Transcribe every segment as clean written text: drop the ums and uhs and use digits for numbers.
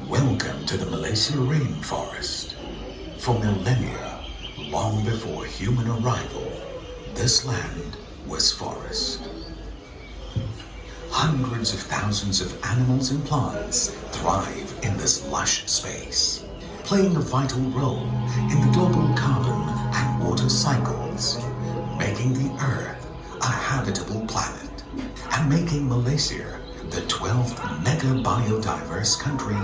Welcome to the Malaysia rainforest. For millennia, long before human arrival, this land was forest. Hundreds of thousands of animals and plants thrive in this lush space, playing a vital role in the global carbon and water cycles, making the Earth a habitable planet, and making Malaysia the 12th mega biodiverse country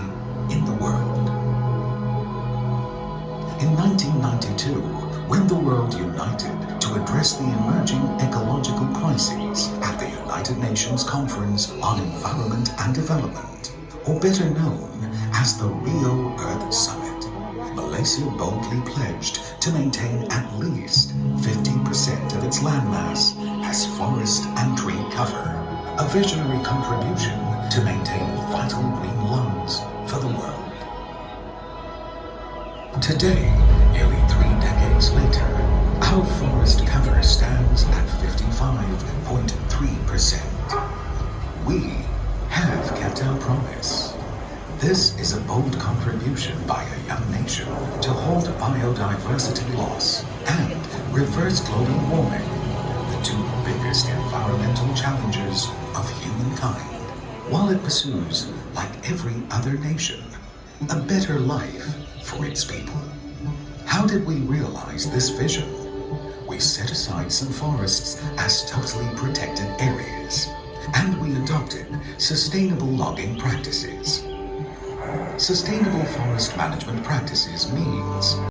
in the world. In 1992, when the world united to address the emerging ecological crises at the United Nations Conference on Environment and Development, or better known as the Rio Earth Summit, Malaysia boldly pledged to maintain at least 50% of its landmass as forest and tree cover, a visionary contribution to maintain vital green lungs for the world. Today, nearly 3 decades later, our forest cover stands at 55.3%. We have kept our promise. This is a bold contribution by a young nation to halt biodiversity loss and reverse global warming, the 2 biggest environmental challenges of humankind, while it pursues, like every other nation, a better life for its people. How did we realize this vision? We set aside some forests as totally protected areas, and we adopted sustainable logging practices. Sustainable forest management practices means